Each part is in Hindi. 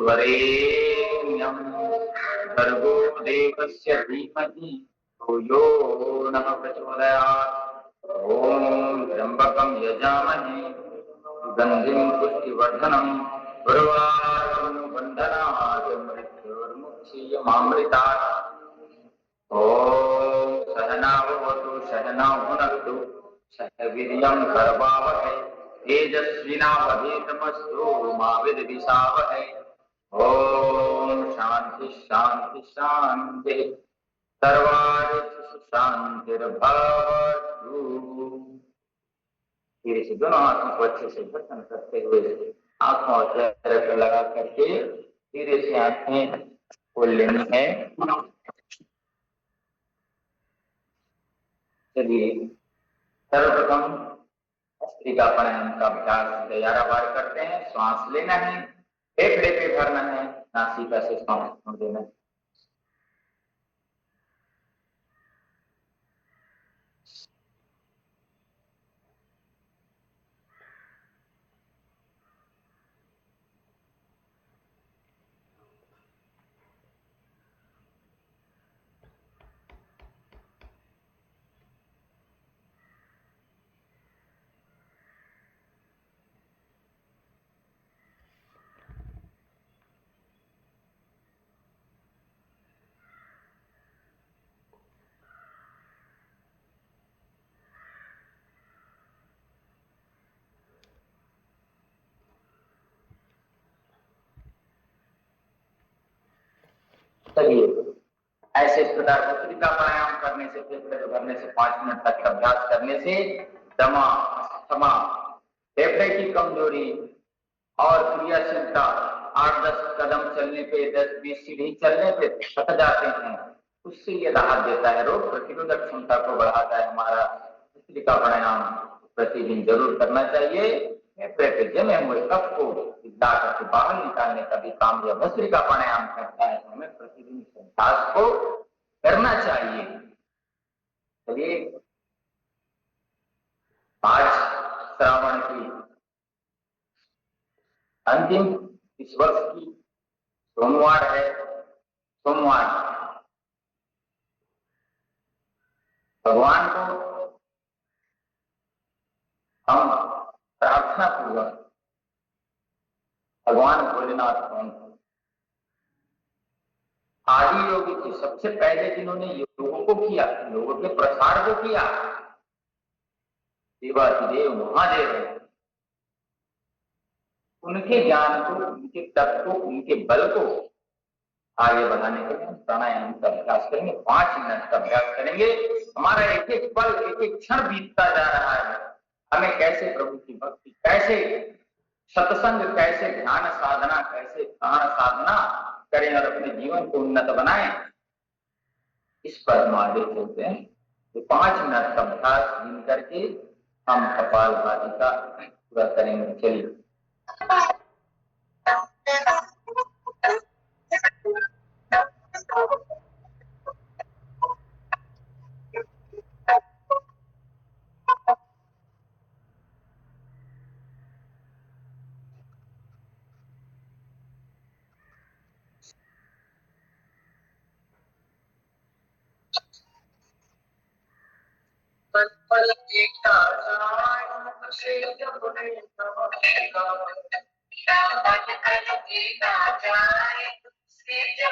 तत्सवितुर्वरेण्यं भर्गो देवस्य धीमहि धियो यो नः प्रचोदयात्। ओम त्र्यंबकं यजामहे सुगंधिं पुष्टिवर्धनं उर्वारुकं बन्धनात् मृत्युर्मुक्षीयमामृतात्। ओम सहना भवतु सहना भुनक्तु सह वीर्यं करवावहै तेजस्विनावधीतमस्तु मा विद्विषावहै। ओम शांति शांति शांति सर्वारिषु शांतिर्भवतु। धीरे से दोनों हाथों को अच्छे से बंद करते हुए आंखों और चेहरे पर लगा करके धीरे से आंखें खोल लेनी है। चलिए सर्वप्रथम भस्त्रिका प्राणायाम का अभ्यास तैयार करते हैं। श्वास लेना है, फेफड़े पे भरना है, नासिका से श्वास छोड़ देना है। चलिए ऐसे इस प्रकार भस्त्रिका प्राणायाम करने से, फेफड़े को भरने से, 5 मिनट तक अभ्यास करने से दमा, अस्थमा, फेफड़े की कमजोरी और क्रियाशीलता 8-10 कदम चलने पे, 10-20 सीढ़ी चलने पे थक जाते हैं, उससे ये राहत देता है। रोग प्रतिरोधक क्षमता को बढ़ाता है। हमारा भस्त्रिका प्राणायाम प्रतिदिन जरूर करना चाहिए। फेफड़े पे जमे हुए कफ को विदा करके बाहर निकालने का भी काम यह भस्त्रिका प्राणायाम करता है। हमें प्रतिदिन इस अभ्यास को करना चाहिए। चलिए आज श्रावण की अंतिम इस वर्ष की सोमवार है। सोमवार भगवान को हम प्रार्थना पूर्वक भगवान भोलेनाथ कौन आदि योगी थे, सबसे पहले जिन्होंने योगों को किया, लोगों के प्रसार को किया, देवाधिदेव महादेव है। उनके ज्ञान को, उनके तप को, उनके बल को आगे बढ़ाने के लिए हम प्राणायाम का अभ्यास करेंगे। 5 मिनट का अभ्यास करेंगे। हमारा एक एक पल, एक एक क्षण बीतता जा रहा है। हमें कैसे प्रभु की भक्ति, कैसे सत्संग, कैसे ध्यान साधना, कैसे प्राण साधना करें और अपने जीवन को उन्नत बनाएं, इस पर हम आगे चलते हैं। तो 5 मिनट का अभ्यास गिन करके हम कपालभाति का पूरा करेंगे। चलिए तेरा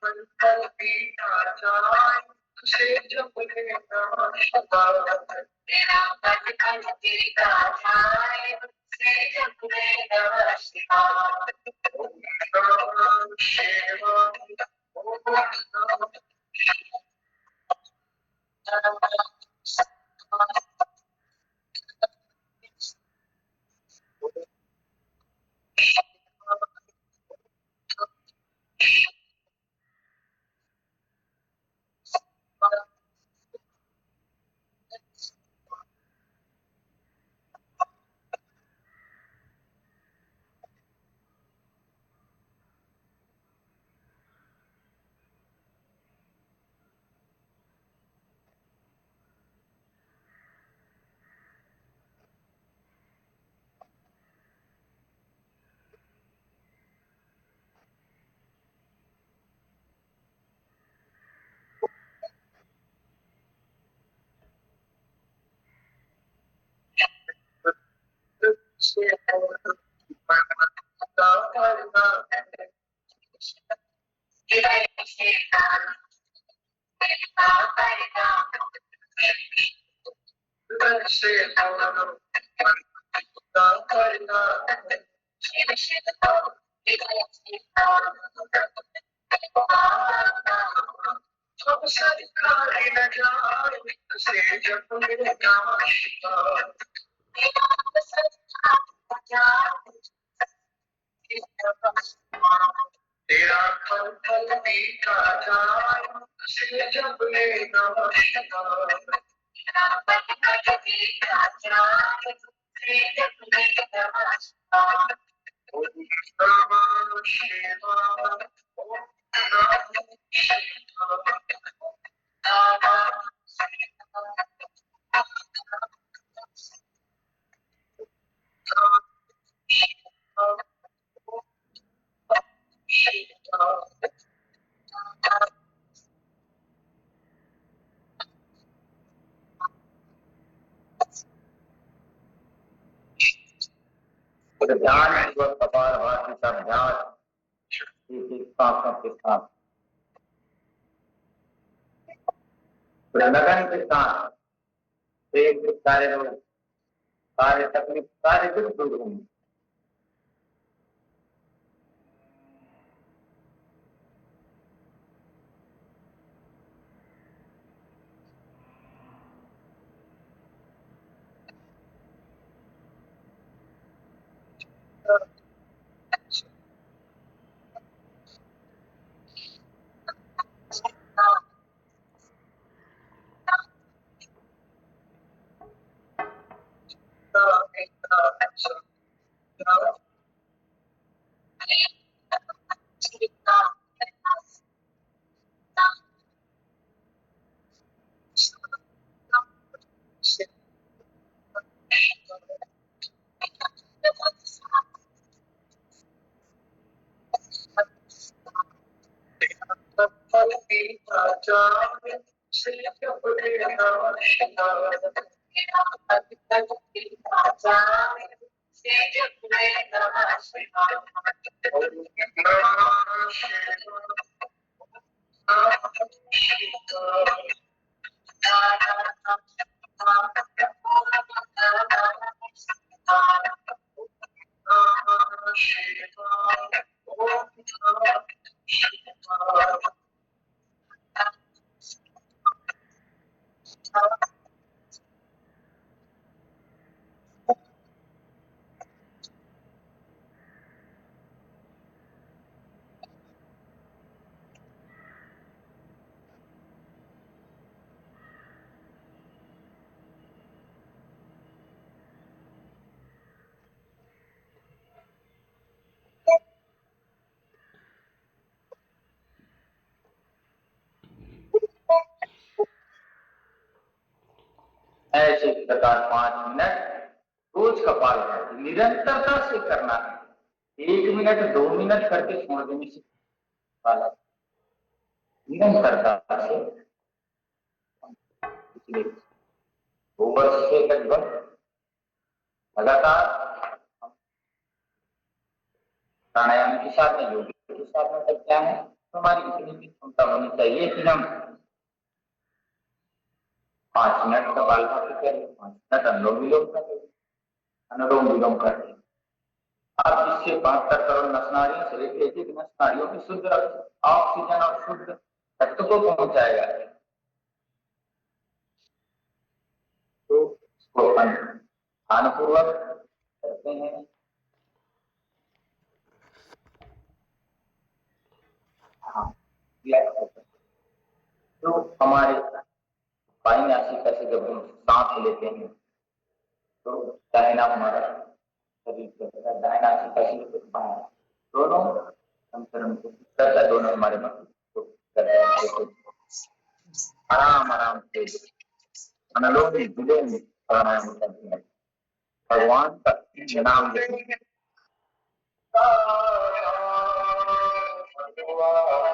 मंत्र पीता जाए से जप ले नमः शिवाय। तेरा मंत्र पीता जाए से जप ले नमः शिवाय। ओम नमः शिवाय। ओम नमः तेरा फल पीता जाए से जप ले नमः शिवाय। तेरा फल पीता जाए से जप ले नमः शिवाय। ओम नमः शिवाय। ओम नमः शिवाय। ध्यान पूर्वक कपालभाति का अभ्यास एक सांसों के साथ लगन के साथ एक सारे रोग सारे तकलीफ सारे दुख दूर होंगे। ऐसे प्रकार 5 मिनट रोज कपालभाति निरंतरता से करना है। 1 मिनट 2 मिनट करके छोड़ देने से निरंतरता से पिछले 2 वर्ष से लगभग लगातार प्राणायाम के साथ में योग के साथ में तब क्या है, हमारी इतनी भी क्षमता होनी चाहिए कि हम 5 मिनट कपालभाति करें, 5 मिनट अनुलोम विलोम करें, अनुलोम विलोम करें। अब इससे 72 करोड़ नस नाड़ियों से एक एक नस नाड़ियों की शुद्ध ऑक्सीजन और शुद्ध रक्त को पहुंचाएगा। तो इसको अपन ध्यानपूर्वक करते हैं। हाँ, तो हमारे बाईं नासिका से जब हम सांस लेते हैं तो दाहिना हमारा शरीर का दाहिना नासिका से बाएं दोनों संचरण को करता, दोनों हमारे मन को करते हैं। आराम आराम से अनुलोम विलोम प्राणायाम करते हैं, भगवान का नाम लेते हैं। आराम आराम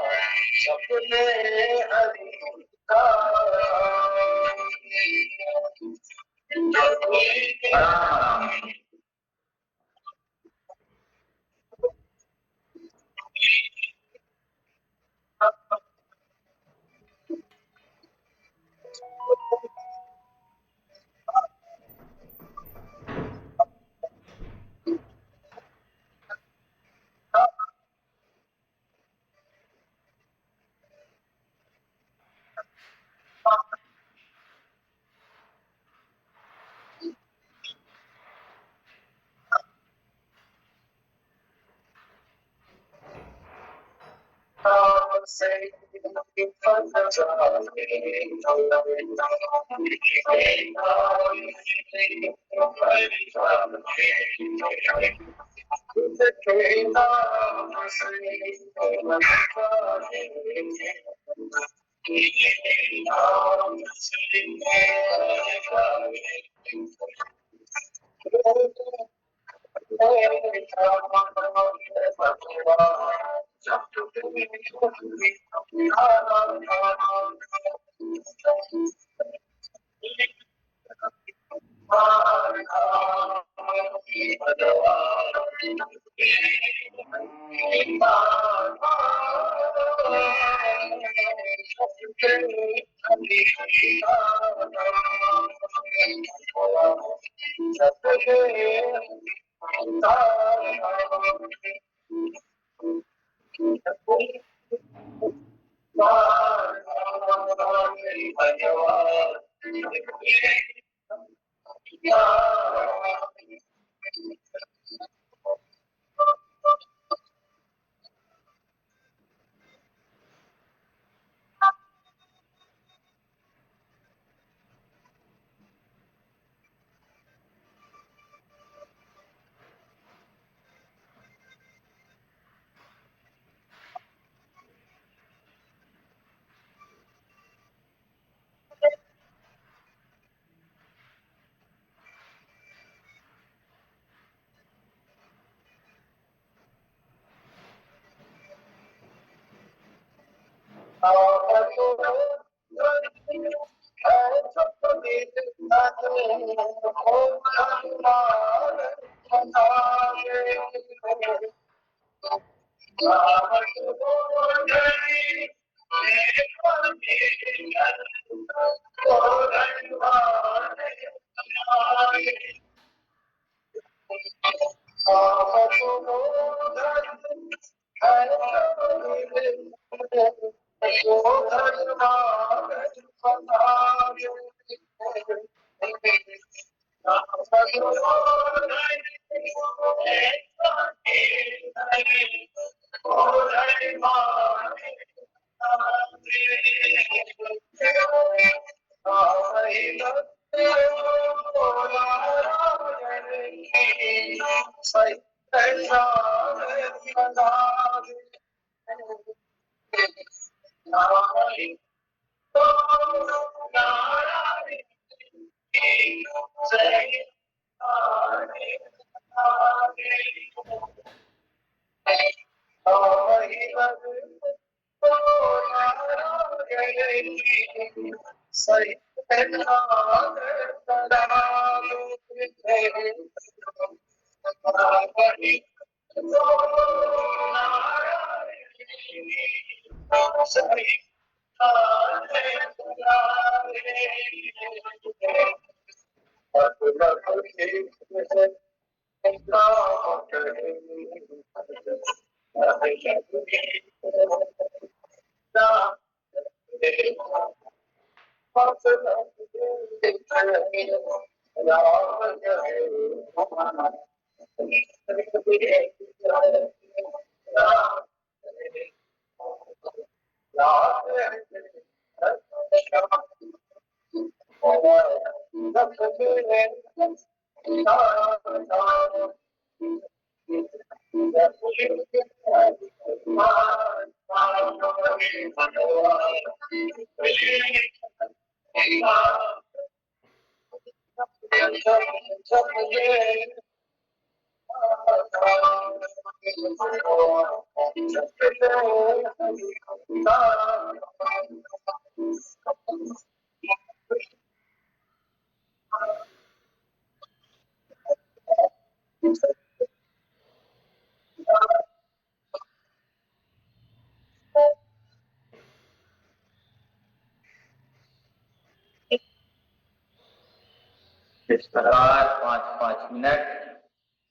इस प्रकार 5-5 मिनट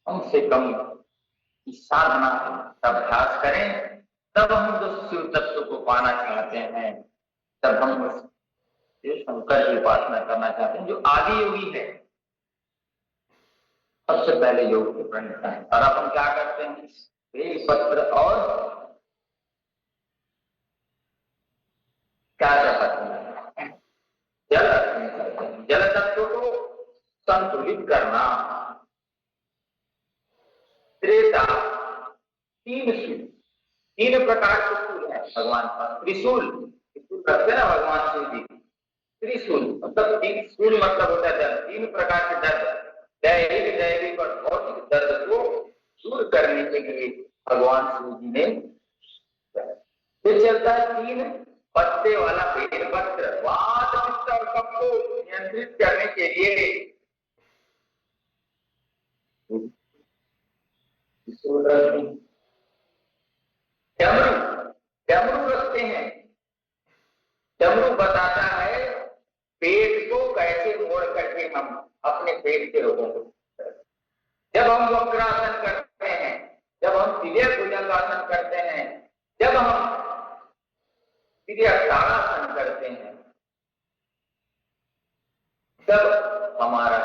कम से कम की साधना का अभ्यास करें, तब हम जो शिव तत्व को पाना चाहते हैं, तब हम उस शंकर की उपासना करना चाहते हैं जो आदि योगी है। सबसे पहले योग को प्रणता है। और अपन क्या करते हैं, बेल पत्र और क्या करते हैं, जल अर्पण करते हैं। जल तत्व को संतुलित करना। त्रेता 3 सूल, 3 प्रकार के सूल है भगवान पास। त्रिशूल, त्रिशूल रखते हैं ना भगवान शिव जी। त्रिशूल मतलब 3 सूल मतलब होता है दर्द, 3 प्रकार के दर्द, दैहिक दैविक और भौतिक दर्द को दूर करने के लिए भगवान शिव जी ने फिर चलता है 3 पत्ते वाला बेलपत्र। वात पित्त और कफ को नियंत्रित करने के लिए डमरू रखते हैं। डमरू बताता है पेट को कैसे मोड़ करके हम अपने पेट के रोगों को, जब हम वक्रासन करते हैं, जब हम तिर्यक भुजंगासन करते हैं, जब हम तिर्यक ताड़ासन करते हैं, तब हमारा,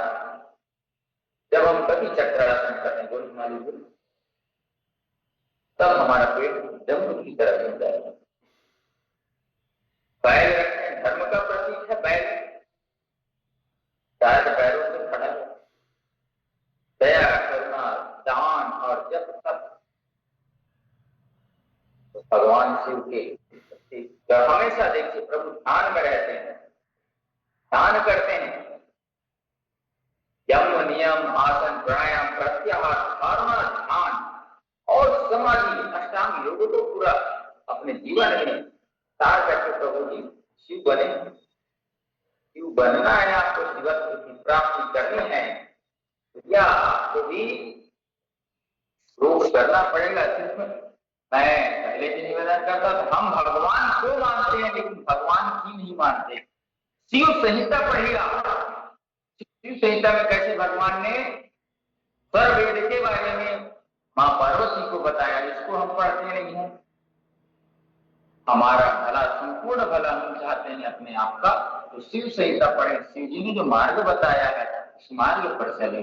जब हम कभी चक्रासन करते हैं, तब हमारा पेट डमरू की तरह बन जाएगा। बैल रखते हैं, धर्म का प्रतीक है बैल, शायद पैरों से खड़ा है। दया करुणा दान और जब तक तो भगवान शिव के हमेशा देखिए प्रभु ध्यान में रहते हैं, ध्यान करते हैं। यम नियम आसन प्राणायाम प्रत्याहार धारणा ध्यान और समाधि अष्टांग योग को पूरा अपने जीवन में सार करके प्रभु जी शिव बने। शिव बनना है, आपको शिवत्व की प्राप्ति करनी है, या आपको भी योग करना पड़ेगा। मैं पहले भी निवेदन करता था, हम भगवान को मानते हैं लेकिन भगवान की नहीं मानते। शिव संहिता पढ़ेगा, शिव संहिता में कैसे भगवान ने स्वरवेद के बारे में मां पार्वती को बताया, जिसको हम पढ़ते नहीं हैं। हमारा भला, संपूर्ण भला हम चाहते हैं अपने आप का, तो शिव संहिता पढ़े। शिव जी ने जो मार्ग बताया है उस मार्ग पर चले।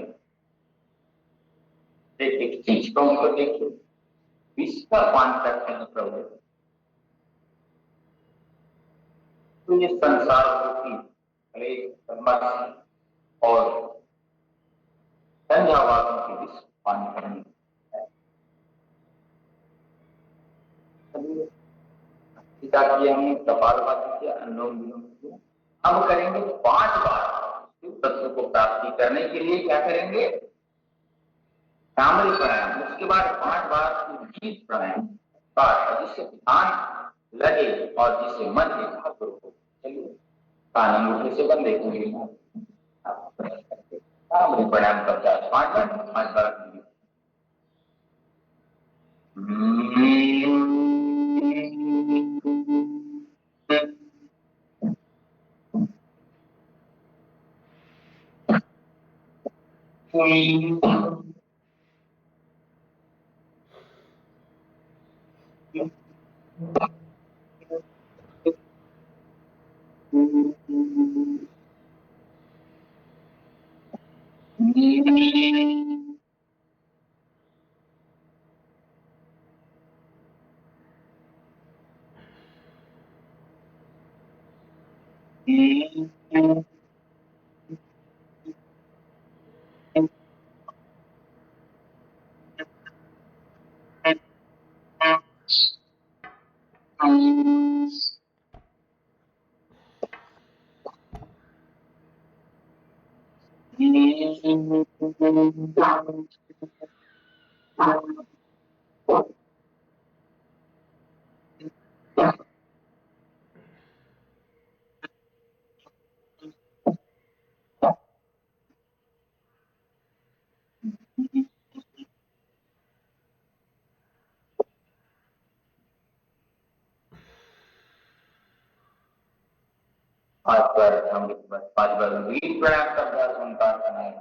एक चीज को उनको देखिए, विष का पान करते हैं प्रभु, तो ये संसार रूपी और संध्यावादों की विष पान करनी किया, हमने कपालभाति किया, अनुलोम विलोम किया। अब करेंगे 5 बार शिव तत्व को प्राप्ति करने के लिए क्या करेंगे, भ्रामरी प्राणायाम, उसके बाद 5 बार उद्गीत प्राणायाम, जिससे ध्यान लगे और जिससे मन एकाग्र हो। चलिए कान अंगूठे से बंद देखेंगे, भ्रामरी प्राणायाम का 5 बार आज पर हम 5 बार वीर प्रणाम का अभ्यास ओंकार करना है।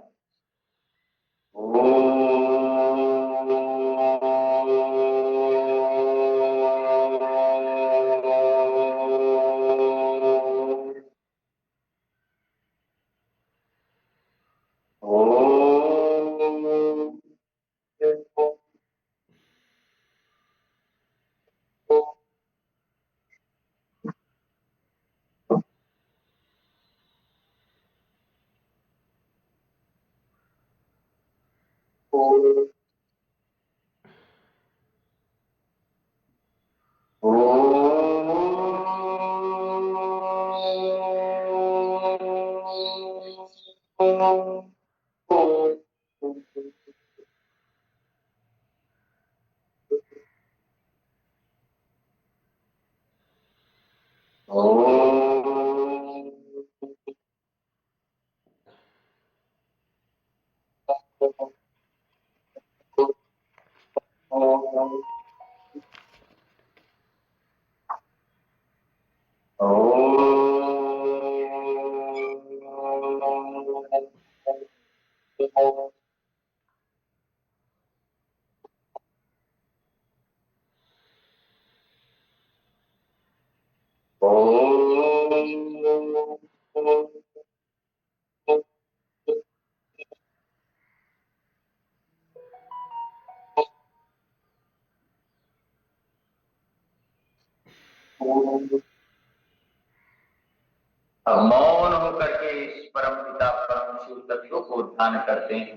अब मौन होकर के इस परम पिता परम शिव तत्व को ध्यान करते हैं,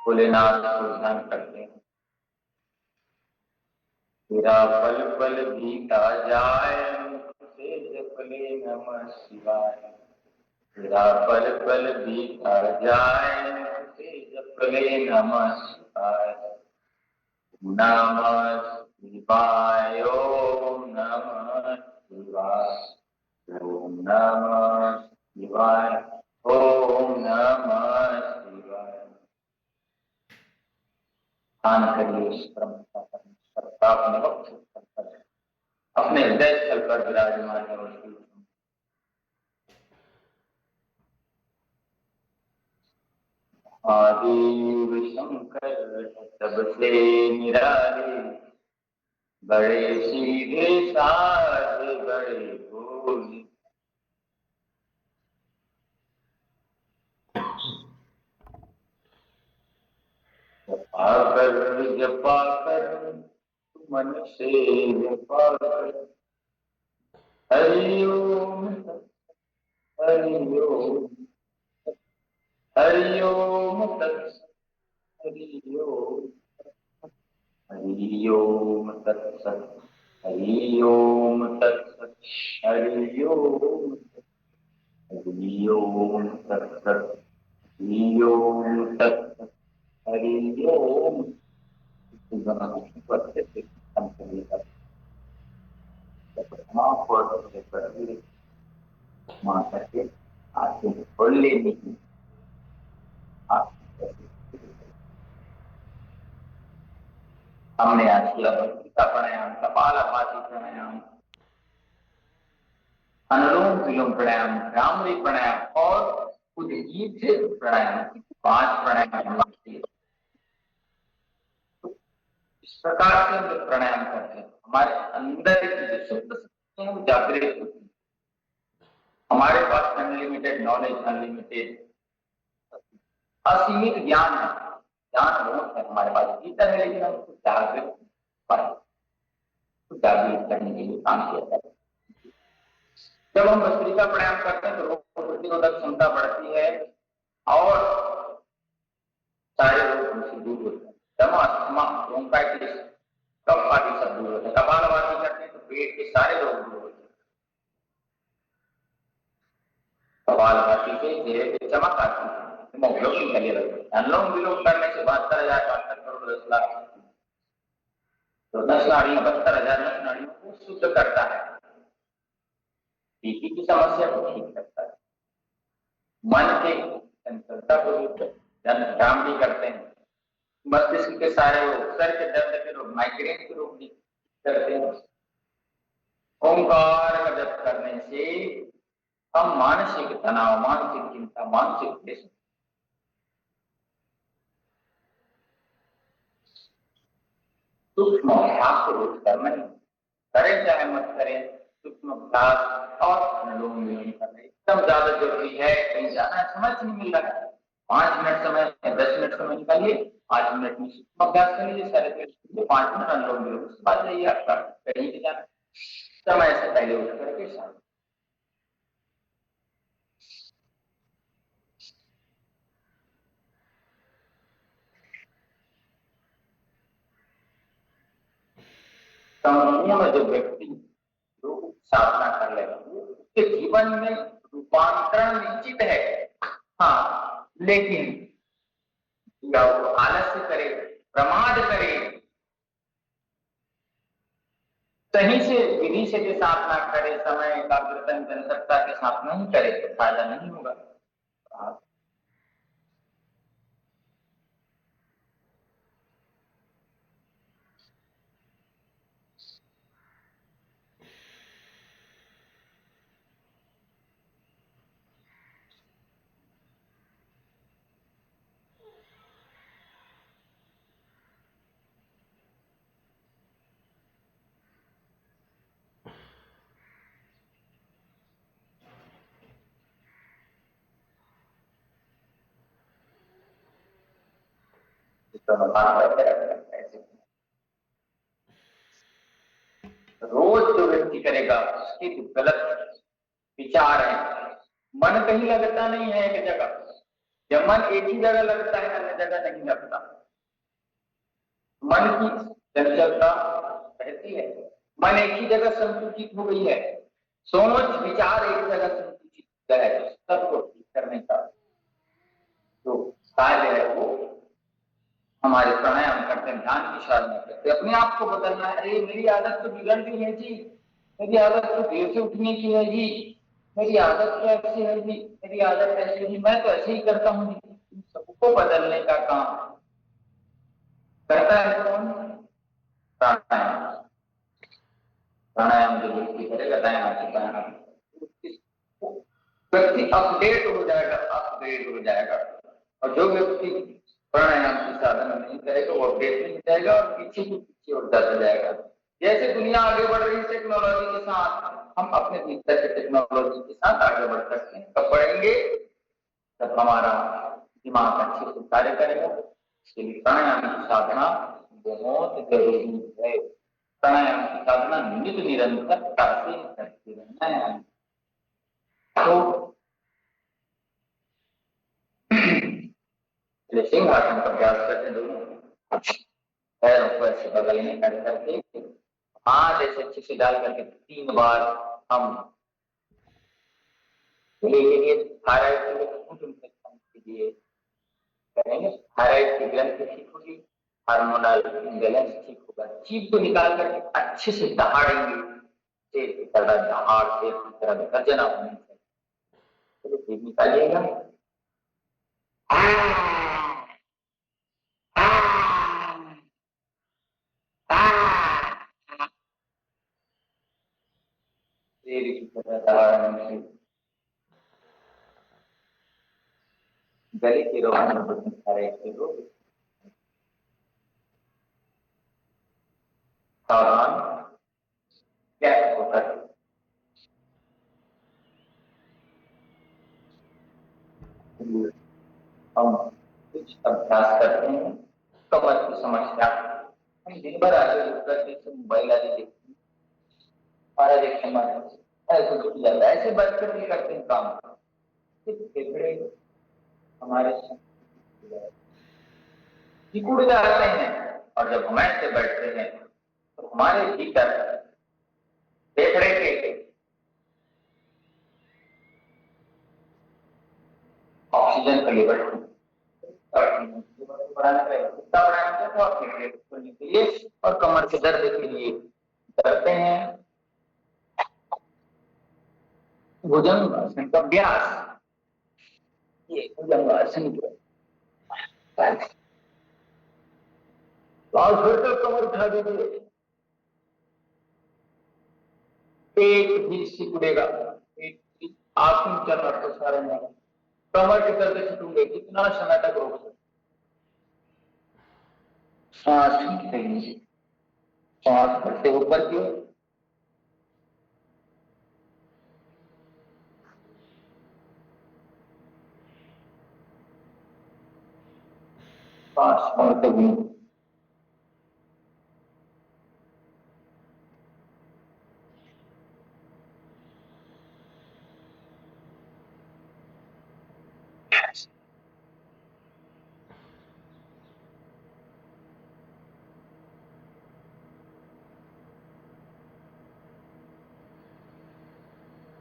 भोलेनाथ को ध्यान करते हैं। तेरा पल पल बीता जाए मुख से जप ले नमः शिवाय। तेरा पल पल बीता जाए मुख से जप ले नमः शिवाय। नमः शिवाय ओम नमः शिवाय ओम नमः शिवाय ओम नमः शिवाय। ध्यान करिए इस परम पिता परमेश्वर का अपने वक्त पर, अपने हृदय स्थल पर विराजमान है। आदिव शंकर सबसे निराले, बड़े सीधे साध बड़े भोले। जपा कर मन से जपा कर, हरि ओम हरि ओम हरि ओम तत्सत हरि ओम हरि ओम तत्सत हरि ओम तत्सत हरि ओम हरि ओम तत्सत हरि ओम तत्सत हरि ओम। माता के आगे खोल लेनी है। हमने आज किया भस्त्रिका प्राणायाम, कपालभाति प्राणायाम, अनुलोम विलोम प्राणायाम, भ्रामरी प्राणायाम और उद्गीत प्राणायाम, 5 प्राणायाम हमने किए। इस प्रकार से हम जब प्राणायाम करते हैं हमारे अंदर की जो सुप्त शक्ति है वो जागृत होती है। हमारे पास अनलिमिटेड नॉलेज, अनलिमिटेड असीमित ज्ञान है, ज्ञान बहुत है हमारे पास भीतर है, लेकिन हम उसको जागृत जागृत करने के लिए काम किया जाता है। जब हम भस्त्रिका प्राणायाम करते हैं तो रोग प्रतिरोधक क्षमता बढ़ती है और सारे रोग हमसे दूर होते हैं। दमा, अस्थमा, ब्रोंकाइटिस, कफ आदि सब दूर होते हैं। कपालभाति करते हैं तो पेट के सारे रोग दूर होते हैं। कपालभाति से चेहरे पे चमक आती है, हिमोग्लोबिन का लेवल बढ़ता है। अनुलोम विलोम करने से 72,000 करोड़ 10 लाख तो 10 नाड़ियों 72,000 नस नाड़ियों को शुद्ध करता है, बीपी की समस्या को ठीक करता है, मन के चंचलता को दूर करता है, ध्यान भी करते हैं, मस्तिष्क के सारे रोग, सर के दर्द के रोग, माइग्रेन के रोग भी करते हैं। ओंकार का जप करने से हम मानसिक तनाव, मानसिक चिंता, मानसिक क्लेश सूक्ष्म अभ्यास को रोज करना ही, करें चाहे मत करें, सूक्ष्म अभ्यास और अनुलोम विलोम करना एकदम ज्यादा जरूरी है। कहीं जाना है, समय नहीं मिल रहा है, 5 मिनट समय, 10 मिनट समय निकालिए, 5 मिनट में सूक्ष्म अभ्यास कर लीजिए, सारे पेट 5 मिनट अनुलोम विलोम, उसके बाद जाइए आपका कहीं भी जाना, समय से पहले उठ करके शाम। संपूर्ण जो व्यक्ति जो साधना कर लेगा उसके जीवन में रूपांतरण निश्चित है। हाँ, लेकिन या वो आलस्य करे, प्रमाद करे, सही से विधि से भी साधना करे, समय एकाग्रता निरंतरता के साथ नहीं करे तो फायदा नहीं होगा। रोज जो व्यक्ति करेगा उसके जो गलत विचार है, मन कहीं लगता नहीं है एक जगह, जब मन एक ही जगह लगता है अन्य जगह नहीं लगता, मन की चंचलता रहती है, मन एक ही जगह संकुचित हो गई है, सोच विचार एक जगह संकुचित है, तो सबको ठीक करने का जो कार्य है वो हमारे प्राणायाम करते हैं, ध्यान की साधना करते हैं, अपने आप को बदलना है। अरे मेरी आदत तो बिगड़ गई है जी, मेरी आदत तो देर से उठने की है जी, मेरी आदत तो ऐसी है जी, मेरी आदत ऐसी है, मैं तो ऐसे ही करता हूँ जी। सबको बदलने का काम करता है कौन? प्राणायाम। प्राणायाम जो व्यक्ति करेगा दाएं हाथ से बाएं हाथ, व्यक्ति अपडेट हो जाएगा, अपग्रेड हो जाएगा। और जो व्यक्ति प्राणायाम की साधना नहीं करेगा वो अपडेट नहीं हो जाएगा और पीछे की पीछे उठ जाता जाएगा। जैसे दुनिया आगे बढ़ रही है टेक्नोलॉजी के साथ, हम अपने भीतर के टेक्नोलॉजी के साथ आगे बढ़ सकते हैं। कब बढ़ेंगे? जब हमारा दिमाग अच्छे से कार्य करेगा। इसके लिए प्राणायाम की साधना बहुत जरूरी है। प्राणायाम की साधना नित्य निरंतरता से करते रहना है। तो सिंहासन पर अभ्यास करते दोनों पैरों को ऐसे बगल में कर करके हाथ ऐसे अच्छे से डाल करके 3 बार हम थायराइड के लिए करेंगे। थायराइड की ग्रंथि ठीक होगी, हार्मोनल इम्बैलेंस ठीक होगा, चीप को निकाल करके अच्छे से दहाड़ेंगे, दहाड़ से गर्जना होनी चाहिए, निकालिएगा। शेर की तरह दहाड़ने से गले के रोग में बहुत सारे ऐसे रोग सावधान क्या होता है। हम कुछ अभ्यास करते हैं कमर की समस्या, हम दिन भर आगे करते मोबाइल आदि देखते हैं, सारा देखते हैं, ऐसे छूट जाता है, ऐसे बैठ कर भी करते हैं काम, सिर्फ फेफड़े हमारे सिकुड़ जाते हैं। और जब हम ऐसे बैठते हैं तो हमारे भीतर फेफड़े के ऑक्सीजन का लेवल बढ़ाना पड़ेगा, कितना बढ़ाना चाहिए और फेफड़े को खोलने के लिए और कमर के दर्द के लिए करते हैं भुजंगासन का अभ्यास। ये भुजंगासन जो है और फिर तक कमर उठा दीजिए, पेट भी सिकुड़ेगा, पेट की आसन चलना प्रसारण है, कमर के दर्द छूटूंगे, कितना समय तक रोक सकते। सांस खींचते नीचे, सांस भरते ऊपर की ओर, सांस छोड़ते हुए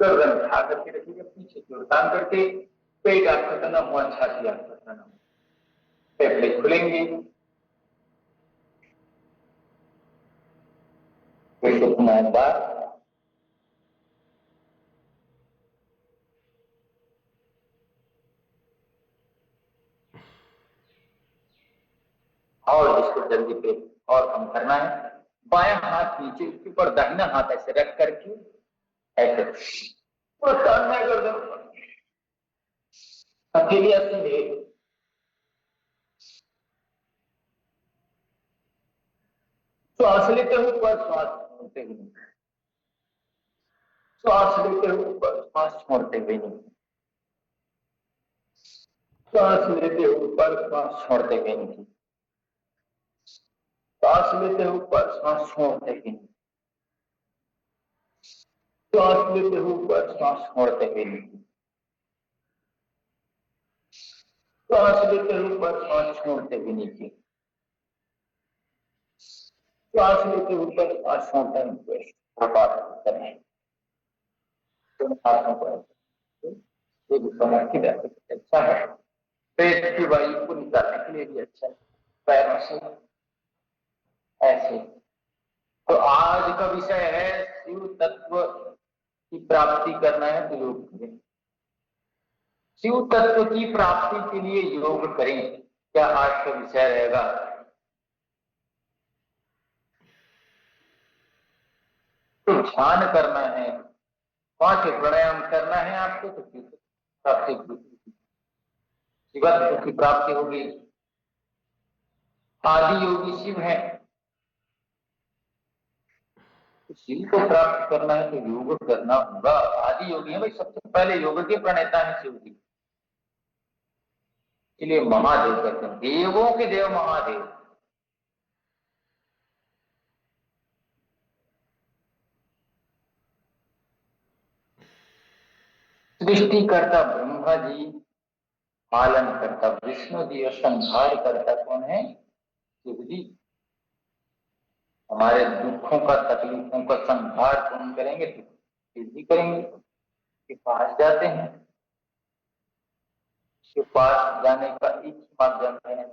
गर्दन उठा करके रखिएगा, पीछे की ओर तान करके, पेट आपका तना हुआ, छाती आपका तना हुआ, फेफड़े खुलेंगे, पेट उठना एक बार, और इसको जल्दी पे और कम करना है। बायां हाथ नीचे, उसके ऊपर दाहिना हाथ ऐसे रख करके ऐसे पूरा तानना है गर्दन, हथेलियां सीधे, श्वास लेते हुए ऊपर, श्वास छोड़ते हुए, श्वास लेते हुए ऊपर, श्वास छोड़ते हुए नहीं, श्वास लेते हुए ऊपर, श्वास छोड़ते हुए नहीं, श्वास लेते हुए ऊपर, श्वास छोड़ते हुए नहीं, श्वास लेते हुए ऊपर, श्वास छोड़ते हुए नहीं, श्वास लेते हुए ऊपर, श्वास छोड़ते हुए नीचे, श्वास लेते हुए ऊपर, श्वास छोड़ते हुए नीचे, दोनों हाथों को एक कमर की दर्द अच्छा है, पेट की वायु को निकालने के लिए भी अच्छा है, पैरों से ऐसे। तो आज का विषय है शिव तत्व की प्राप्ति करना है तो योग करें, शिव तत्व की प्राप्ति के लिए योग करें, क्या आज का विषय रहेगा। तो ध्यान करना है, 5 प्राणायाम करना है आपको, तो प्राप्ति शिव तत्व की प्राप्ति होगी। आदि योगी शिव है, शिव को प्राप्त करना है तो योग करना होगा। आदि योगी है भाई, सबसे पहले योग के प्रणेता है शिव जी, इसलिए महादेव कहते हैं, देवों के देव महादेव। सृष्टि करता ब्रह्मा जी, पालन करता विष्णु जी और संहार करता कौन है, शिव जी। हमारे दुखों का, तकलीफों का संहार कौन करेंगे, शिव जी करेंगे। के पास जाते हैं, के पास जाने का एक ही माध्यम है,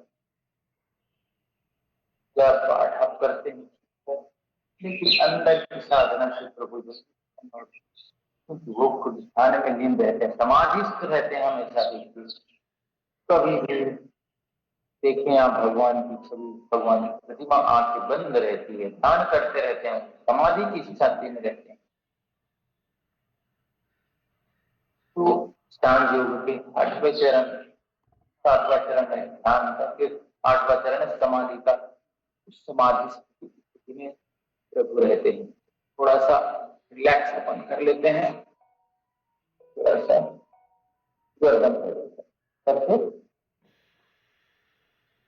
क्या पाठ आप करते हैं, लेकिन अंदर की साधना से प्रभु वो खुद ध्यान में लीन रहते हैं, समाधिस्थ रहते हैं हमेशा, कभी भी देखें आप भगवान की छवि, भगवान की प्रतिमा, आंखें बंद रहती है, ध्यान करते रहते हैं, समाधि की स्थिति में रहते हैं। तो ध्यान योग के 8वें चरण, 7वां चरण है ध्यान का, फिर 8वां चरण है समाधि का। उस समाधि स्थिति में प्रभु रहते हैं। थोड़ा सा रिलैक्स अपन कर लेते हैं, थोड़ा सा गर्दन कर लेते हैं, तब फिर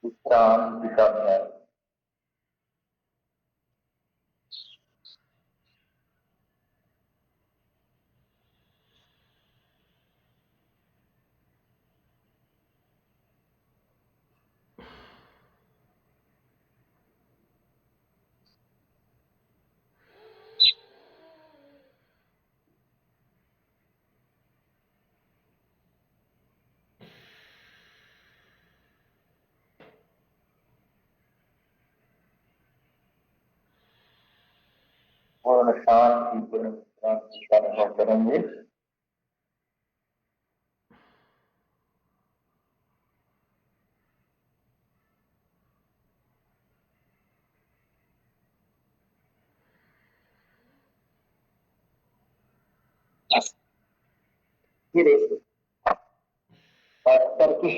शांति का अभ्यास। पूर्ण शांति, पूर्ण शांति का अनुभव करेंगे। धीरे से करके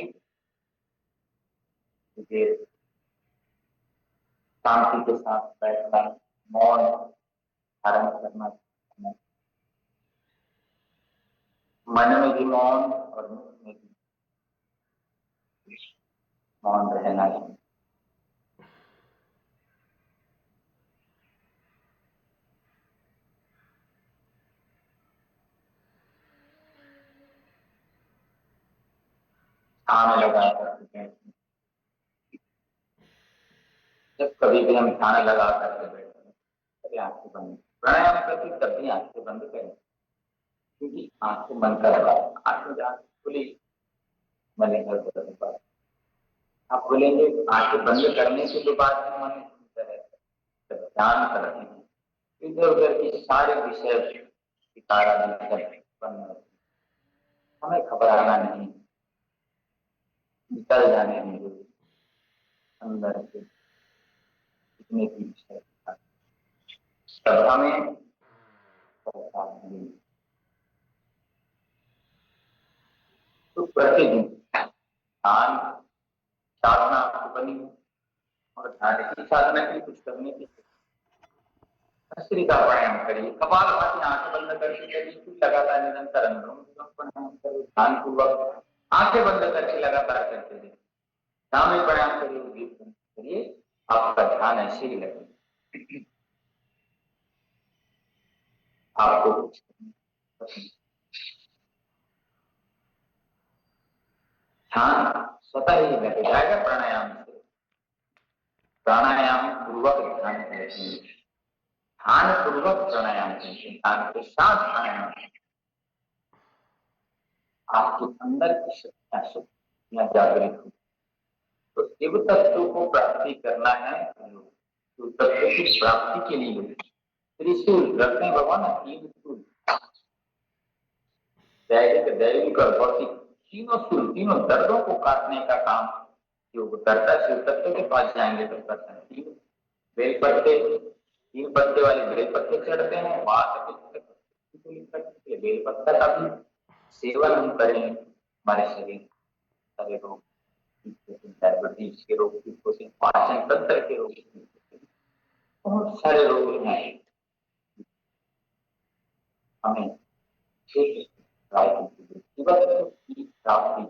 धीरे शांति के साथ बैठना, मौन धारण करना, मन में भी मौन और मुख में भी मौन रहना है। ध्यान लगा करके बैठना। जब कभी भी हम ध्यान लगा करके बैठते हैं, तभी आंखें बंद, प्राणायाम करके तभी आंखें बंद करें, क्योंकि आंखें बंद कर आंखें जहाँ खुली मन इधर उधर नहीं पाता। आप बोलेंगे आंखें बंद करने के बाद में मन इधर है, जब ध्यान करते हैं इधर उधर की सारे विषय की तारा बंद होती है। हमें घबराना नहीं, निकल जाने नहीं, अंदर से जितने भी विषय तब हमें तो प्रतिदिन ध्यान साधना बनी और ध्यान की साधना के लिए कुछ करने की भस्त्रिका प्राणायाम करिए, कपालभाति आंखें बंद करके करिए, लगातार निरंतर ध्यान पूर्वक आंखें बंद करके लगातार करते रहिए, सामूहिक प्राणायाम करिए, आपका ध्यान ऐसे ही लगे। आपको ध्यान स्वतः ही लग जाएगा प्राणायाम से। प्राणायाम पूर्वक ध्यान करेंगे, ध्यान पूर्वक प्राणायाम करेंगे, ध्यान के साथ प्राणायाम आपके अंदर की शक्तियां जागृत हो। तो शिव तत्व को प्राप्ति करना है, तो तत्व की प्राप्ति के लिए त्रिशूल रखते हैं भगवान, 3 शूल, दैविक दैविक और भौतिक, तीनों शूल, तीनों दर्दों को काटने का काम योग करता है। शिव तत्व के पास जाएंगे तो करता है। 3 बेलपत्ते, 3 पत्ते वाले बेलपत्ते चढ़ते हैं, बेलपत्ता का भी सेवन हम करें, हमारे शरीर सारे रोग, डायबिटीज के रोग ठीक होते हैं, पाचन तंत्र के रोग, बहुत सारे रोग हैं। हमें की प्राप्ति